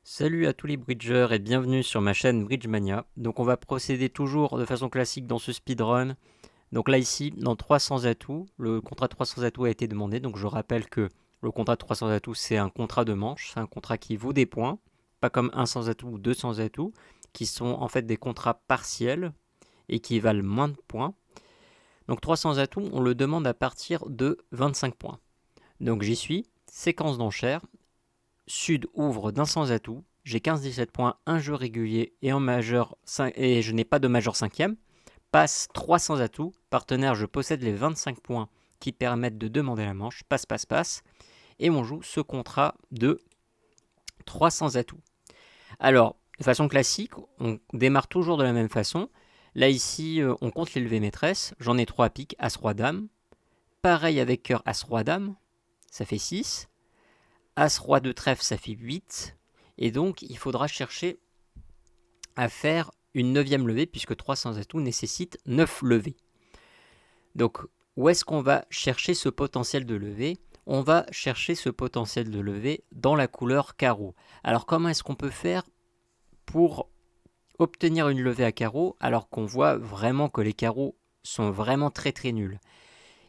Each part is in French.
Salut à tous les bridgers et bienvenue sur ma chaîne Bridgemania. Donc on va procéder toujours de façon classique dans ce speedrun. Donc là ici, dans 300 atouts, le contrat de 300 atouts a été demandé. Donc je rappelle que le contrat de 300 atouts c'est un contrat de manche, c'est un contrat qui vaut des points, pas comme un 100 atouts ou 200 atouts, qui sont en fait des contrats partiels et qui valent moins de points. Donc 300 atouts, on le demande à partir de 25 points. Donc j'y suis, séquence d'enchères. Sud ouvre d'un sans atout. J'ai 15-17 points, un jeu régulier et en majeur et je n'ai pas de majeur cinquième. Passe 300 atouts. Partenaire, je possède les 25 points qui permettent de demander la manche. Passe, passe, passe. Et on joue ce contrat de 300 atouts. Alors, de façon classique, on démarre toujours de la même façon. Là ici, on compte les levées maîtresses. J'en ai 3 piques, As, Roi, Dame. Pareil avec cœur, As, Roi, Dame. Ça fait 6. As, Roi de trèfle, ça fait 8. Et donc, il faudra chercher à faire une 9e levée, puisque 300 atouts nécessite 9 levées. Donc, où est-ce qu'on va chercher ce potentiel de levée ? On va chercher ce potentiel de levée dans la couleur carreau. Alors, comment est-ce qu'on peut faire pour obtenir une levée à carreau, alors qu'on voit vraiment que les carreaux sont vraiment très très nuls ?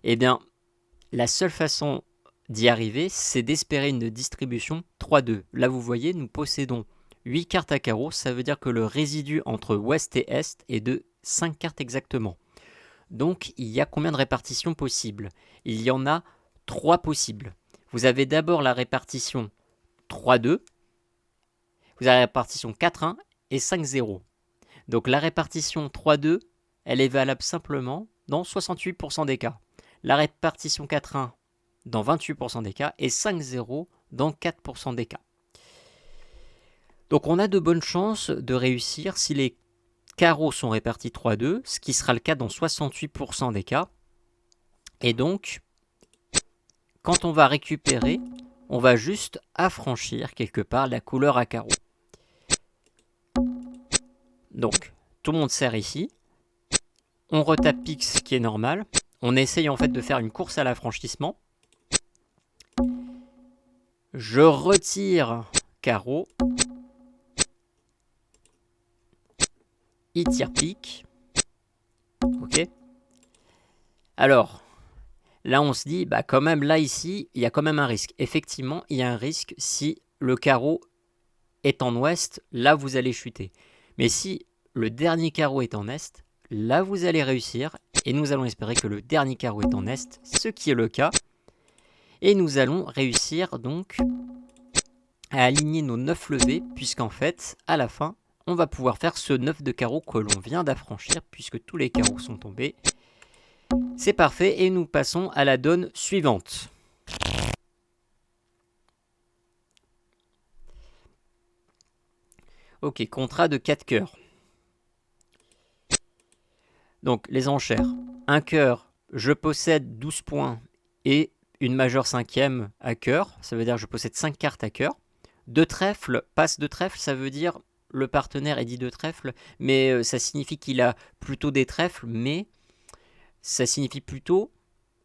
Eh bien, la seule façon d'y arriver, c'est d'espérer une distribution 3-2. Là, vous voyez, nous possédons 8 cartes à carreau, ça veut dire que le résidu entre ouest et est est de 5 cartes exactement. Donc, il y a combien de répartitions possibles ? Il y en a 3 possibles. Vous avez d'abord la répartition 3-2, vous avez la répartition 4-1 et 5-0. Donc, la répartition 3-2, elle est valable simplement dans 68% des cas. La répartition 4-1 dans 28% des cas et 5-0 dans 4% des cas. Donc on a de bonnes chances de réussir si les carreaux sont répartis 3-2, ce qui sera le cas dans 68% des cas. Et donc, quand on va récupérer, on va juste affranchir quelque part la couleur à carreaux. Donc, tout le monde sert ici. On retape Pix, ce qui est normal. On essaye en fait de faire une course à l'affranchissement. Je retire carreau. Il tire pique. Ok. Alors, là on se dit, bah quand même, là ici, il y a quand même un risque. Effectivement, il y a un risque si le carreau est en ouest, là vous allez chuter. Mais si le dernier carreau est en est, là vous allez réussir. Et nous allons espérer que le dernier carreau est en est, ce qui est le cas. Et nous allons réussir donc à aligner nos 9 levées, puisqu'en fait, à la fin, on va pouvoir faire ce 9 de carreau que l'on vient d'affranchir, puisque tous les carreaux sont tombés. C'est parfait, et nous passons à la donne suivante. Ok, contrat de 4 cœurs. Donc, les enchères. Un cœur, je possède 12 points et une majeure cinquième à cœur. Ça veut dire que je possède 5 cartes à cœur. De trèfle, passe de trèfle, ça veut dire le partenaire est dit de trèfle, mais ça signifie qu'il a plutôt des trèfles, mais ça signifie plutôt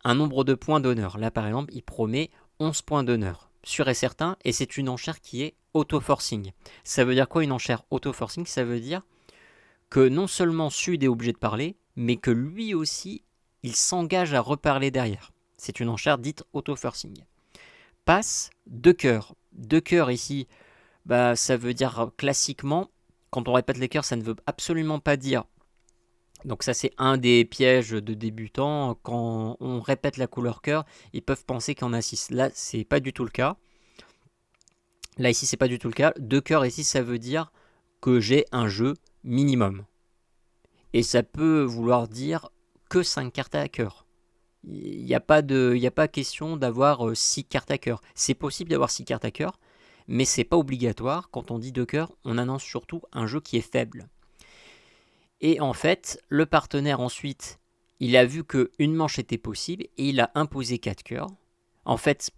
un nombre de points d'honneur. Là, par exemple, il promet 11 points d'honneur, sûr et certain, et c'est une enchère qui est auto-forcing. Ça veut dire quoi une enchère auto-forcing ? Ça veut dire que non seulement Sud est obligé de parler, mais que lui aussi, il s'engage à reparler derrière. C'est une enchère dite auto-forcing. Passe de cœur. De cœur ici, bah, ça veut dire classiquement, quand on répète les cœurs, ça ne veut absolument pas dire. Donc ça c'est un des pièges de débutants. Quand on répète la couleur cœur, ils peuvent penser qu'il y en a 6. Là, c'est pas du tout le cas. Là ici, c'est pas du tout le cas. De cœur ici, ça veut dire que j'ai un jeu minimum. Et ça peut vouloir dire que 5 cartes à cœur. Il n'y a pas question d'avoir 6 cartes à cœur. C'est possible d'avoir 6 cartes à cœur, mais c'est pas obligatoire. Quand on dit 2 cœurs, on annonce surtout un jeu qui est faible. Et en fait, le partenaire ensuite, il a vu qu'une manche était possible et il a imposé 4 cœurs. En fait,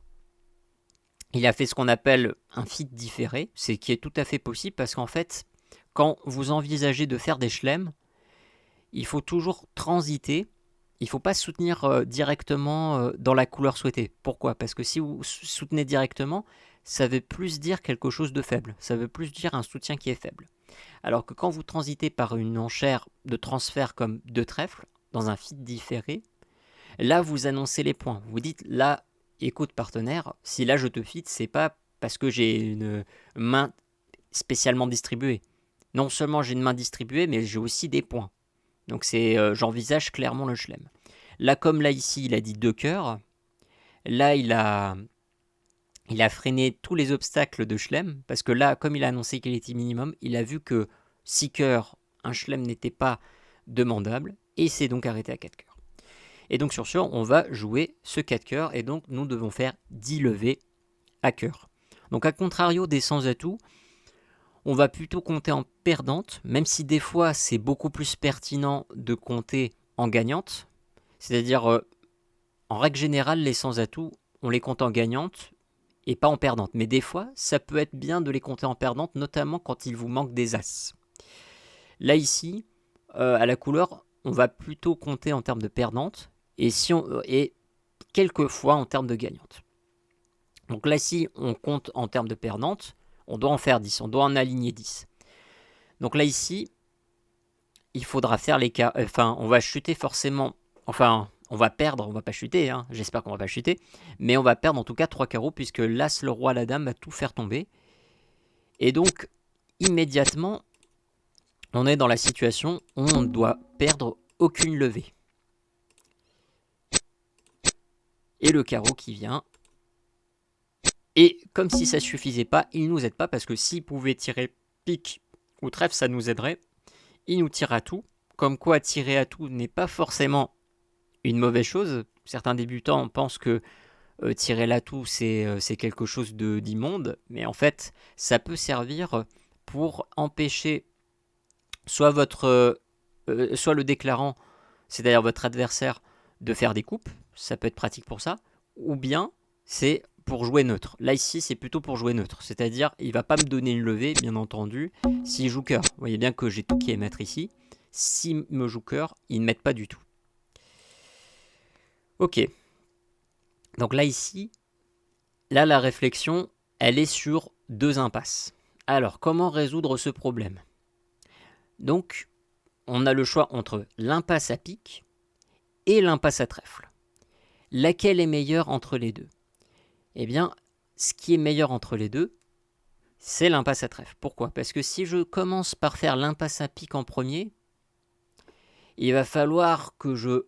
il a fait ce qu'on appelle un fit différé, c'est qui est tout à fait possible parce qu'en fait, quand vous envisagez de faire des chelems, il faut toujours transiter. Il ne faut pas soutenir directement dans la couleur souhaitée. Pourquoi ? Parce que si vous soutenez directement, ça veut plus dire quelque chose de faible, ça veut plus dire un soutien qui est faible. Alors que quand vous transitez par une enchère de transfert comme 2 trèfles, dans un feed différé, là vous annoncez les points. Vous dites là, écoute partenaire, si là je te feed, c'est pas parce que j'ai une main spécialement distribuée. Non seulement j'ai une main distribuée, mais j'ai aussi des points. Donc j'envisage clairement le chelem. Là, comme là ici, il a dit 2 cœurs. Là, il a freiné tous les obstacles de chelem. Parce que là, comme il a annoncé qu'il était minimum, il a vu que 6 cœurs, un chelem n'était pas demandable. Et s'est donc arrêté à 4 cœurs. Et donc sur ce, on va jouer ce 4 cœurs. Et donc nous devons faire 10 levées à cœur. Donc à contrario des sans atout, on va plutôt compter en perdante, même si des fois c'est beaucoup plus pertinent de compter en gagnante. C'est-à-dire, en règle générale, les sans atout, on les compte en gagnante et pas en perdante. Mais des fois, ça peut être bien de les compter en perdante, notamment quand il vous manque des as. Là ici, à la couleur, on va plutôt compter en termes de perdante et quelquefois en termes de gagnante. Donc là, si on compte en termes de perdante, on doit en faire 10, on doit en aligner 10. Donc là, ici, il faudra faire les cas. Enfin, on va chuter forcément. Enfin, on va perdre, on va pas chuter, hein, j'espère qu'on va pas chuter. Mais on va perdre en tout cas 3 carreaux, puisque l'As, le Roi, la Dame va tout faire tomber. Et donc, immédiatement, on est dans la situation où on ne doit perdre aucune levée. Et le carreau qui vient. Et comme si ça suffisait pas, il nous aide pas, parce que s'il pouvait tirer pique ou trèfle, ça nous aiderait. Il nous tire à tout. Comme quoi, tirer à tout n'est pas forcément une mauvaise chose. Certains débutants pensent que tirer l'atout, c'est quelque chose d'immonde. Mais en fait, ça peut servir pour empêcher soit le déclarant, c'est-à-dire votre adversaire, de faire des coupes. Ça peut être pratique pour ça. Ou bien, c'est pour jouer neutre. Là, ici, c'est plutôt pour jouer neutre. C'est-à-dire, il ne va pas me donner une levée, bien entendu, s'il joue cœur. Vous voyez bien que j'ai tout qui est maître ici. S'il me joue cœur, il ne m'aide pas du tout. Ok. Donc là, ici, là, la réflexion, elle est sur 2 impasses. Alors, comment résoudre ce problème? Donc, on a le choix entre l'impasse à pique et l'impasse à trèfle. Laquelle est meilleure entre les deux? Eh bien, ce qui est meilleur entre les deux, c'est l'impasse à trèfle. Pourquoi? Parce que si je commence par faire l'impasse à pique en premier, il va falloir que je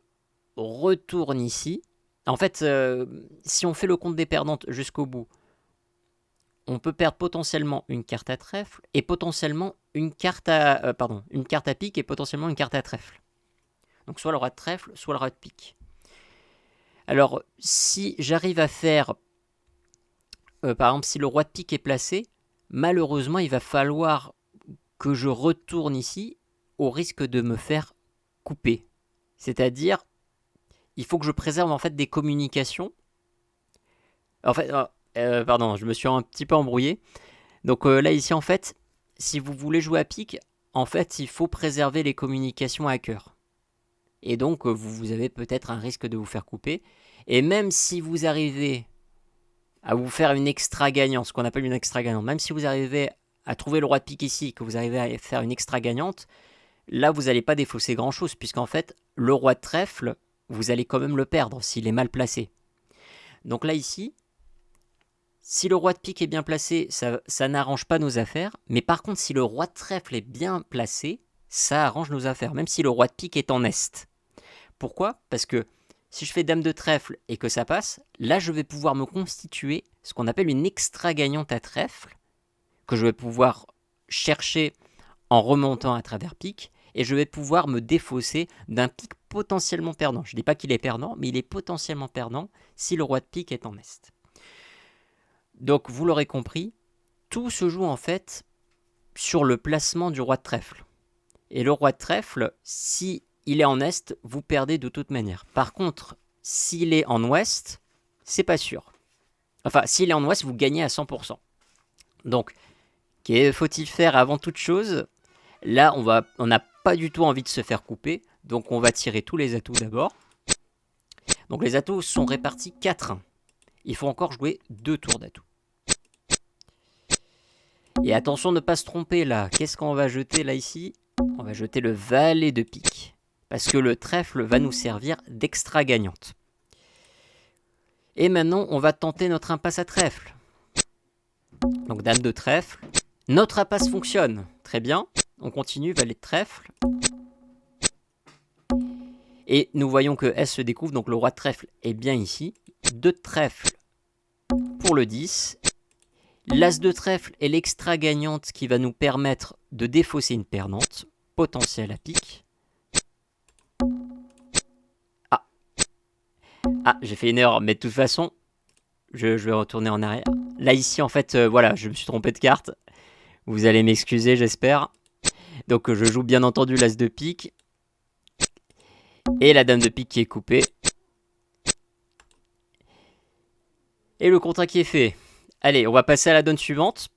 retourne ici. En fait, si on fait le compte des perdantes jusqu'au bout, on peut perdre potentiellement une carte à trèfle et potentiellement une carte à pique et potentiellement une carte à trèfle. Donc soit le roi de trèfle, soit le roi de pique. Alors, si j'arrive à faire, par exemple, si le roi de pique est placé, malheureusement, il va falloir que je retourne ici au risque de me faire couper. C'est-à-dire, il faut que je préserve en fait des communications. En fait, pardon, je me suis un petit peu embrouillé. Donc là, ici, en fait, si vous voulez jouer à pique, en fait, il faut préserver les communications à cœur. Et donc, vous avez peut-être un risque de vous faire couper. Et même si vous arrivez à vous faire une extra gagnante, ce qu'on appelle une extra gagnante, même si vous arrivez à trouver le roi de pique ici, que vous arrivez à faire une extra gagnante, là, vous n'allez pas défausser grand-chose, puisqu'en fait, le roi de trèfle, vous allez quand même le perdre s'il est mal placé. Donc là, ici, si le roi de pique est bien placé, ça n'arrange pas nos affaires. Mais par contre, si le roi de trèfle est bien placé, ça arrange nos affaires, même si le roi de pique est en est. Pourquoi? Parce que si je fais dame de trèfle et que ça passe, là, je vais pouvoir me constituer ce qu'on appelle une extra gagnante à trèfle, que je vais pouvoir chercher en remontant à travers pique, et je vais pouvoir me défausser d'un pique potentiellement perdant. Je ne dis pas qu'il est perdant, mais il est potentiellement perdant si le roi de pique est en est. Donc, vous l'aurez compris, tout se joue en fait sur le placement du roi de trèfle. Et le roi de trèfle, si il est en est, vous perdez de toute manière. Par contre, s'il est en ouest, c'est pas sûr. Enfin, s'il est en ouest, vous gagnez à 100%. Donc, que faut-il faire avant toute chose? Là, on n'a pas du tout envie de se faire couper, donc on va tirer tous les atouts d'abord. Donc les atouts sont répartis 4-1. Il faut encore jouer 2 tours d'atouts. Et attention de ne pas se tromper là. Qu'est-ce qu'on va jeter là ici? On va jeter le valet de pique. Parce que le trèfle va nous servir d'extra gagnante. Et maintenant, on va tenter notre impasse à trèfle. Donc dame de trèfle. Notre impasse fonctionne. Très bien. On continue, valet de trèfle. Et nous voyons que S se découvre, donc le roi de trèfle est bien ici. 2 de trèfle pour le 10. L'as de trèfle est l'extra gagnante qui va nous permettre de défausser une perdante. Potentiel à pique. Ah, j'ai fait une erreur, mais de toute façon, je vais retourner en arrière. Là, ici, en fait, voilà, je me suis trompé de carte. Vous allez m'excuser, j'espère. Donc, je joue bien entendu l'as de pique. Et la dame de pique qui est coupée. Et le contrat qui est fait. Allez, on va passer à la donne suivante.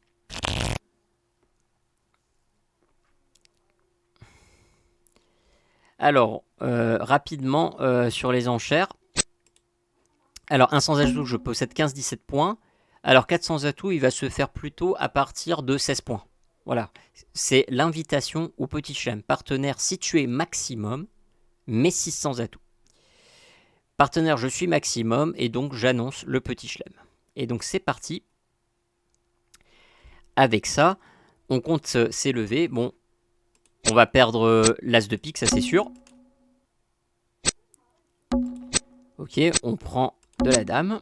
Alors, rapidement, sur les enchères. Alors, un sans atout, je possède 15-17 points. Alors, 4 sans atout, il va se faire plutôt à partir de 16 points. Voilà, c'est l'invitation au petit chelem. Partenaire situé maximum, mais 6 sans atout. Partenaire, je suis maximum, et donc j'annonce le petit chelem. Et donc, c'est parti. Avec ça, on compte s'élever. Bon, on va perdre l'as de pique, ça c'est sûr. Ok, on prend de la dame,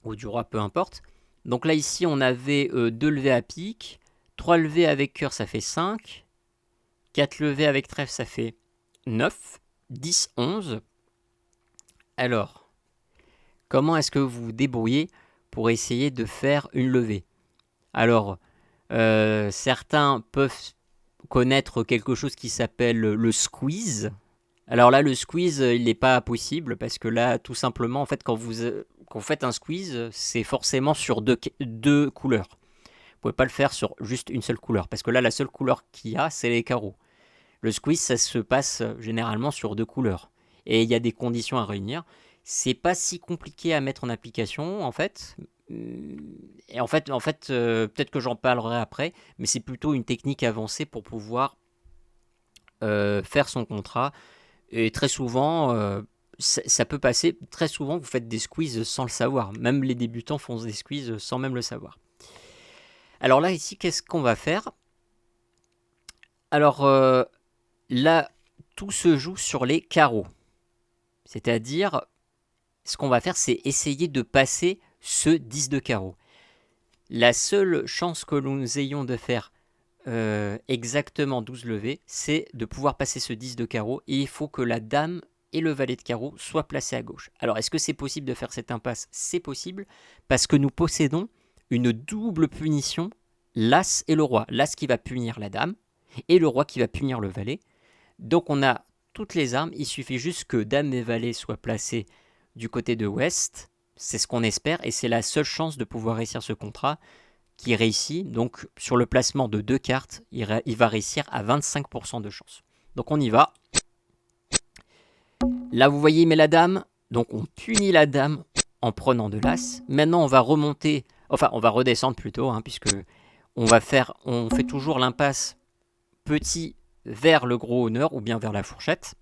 ou du roi, peu importe. Donc là, ici, on avait 2 levées à pique, 3 levées avec cœur, ça fait 5, 4 levées avec trèfle, ça fait 9, 10, 11. Alors, comment est-ce que vous vous débrouillez pour essayer de faire une levée? Alors, certains peuvent connaître quelque chose qui s'appelle le squeeze. Alors là, le squeeze, il n'est pas possible parce que là, tout simplement, en fait, quand vous faites un squeeze, c'est forcément sur deux couleurs. Vous pouvez pas le faire sur juste une seule couleur parce que là, la seule couleur qu'il y a, c'est les carreaux. Le squeeze, ça se passe généralement sur 2 couleurs et il y a des conditions à réunir. C'est pas si compliqué à mettre en application, en fait. Et en fait, peut-être que j'en parlerai après, mais c'est plutôt une technique avancée pour pouvoir faire son contrat. Et très souvent, ça peut passer. Très souvent, vous faites des squeezes sans le savoir. Même les débutants font des squeezes sans même le savoir. Alors là, ici, qu'est-ce qu'on va faire? Alors là, tout se joue sur les carreaux. C'est-à-dire, ce qu'on va faire, c'est essayer de passer ce 10 de carreau. La seule chance que nous ayons de faire exactement 12 levées, c'est de pouvoir passer ce 10 de carreau, et il faut que la dame et le valet de carreau soient placés à gauche. Alors, est-ce que c'est possible de faire cette impasse? C'est possible, parce que nous possédons une double punition, l'as et le roi. L'as qui va punir la dame, et le roi qui va punir le valet. Donc, on a toutes les armes, il suffit juste que dame et valet soient placés du côté de ouest. C'est ce qu'on espère, et c'est la seule chance de pouvoir réussir ce contrat qui réussit. Donc sur le placement de 2 cartes, il va réussir à 25% de chance. Donc on y va. Là vous voyez, il met la dame. Donc on punit la dame en prenant de l'as. Maintenant on va remonter, enfin on va redescendre plutôt, puisque on fait toujours l'impasse petit vers le gros honneur ou bien vers la fourchette.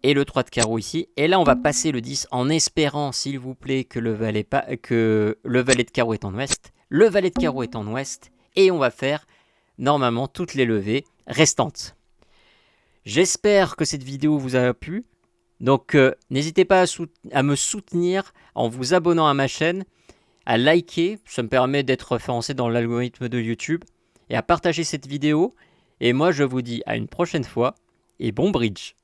Et le 3 de carreau ici. Et là, on va passer le 10 en espérant, s'il vous plaît, que le valet de carreau est en ouest. Le valet de carreau est en ouest. Et on va faire, normalement, toutes les levées restantes. J'espère que cette vidéo vous a plu. Donc, n'hésitez pas à me soutenir en vous abonnant à ma chaîne, à liker, ça me permet d'être référencé dans l'algorithme de YouTube, et à partager cette vidéo. Et moi, je vous dis à une prochaine fois, et bon bridge!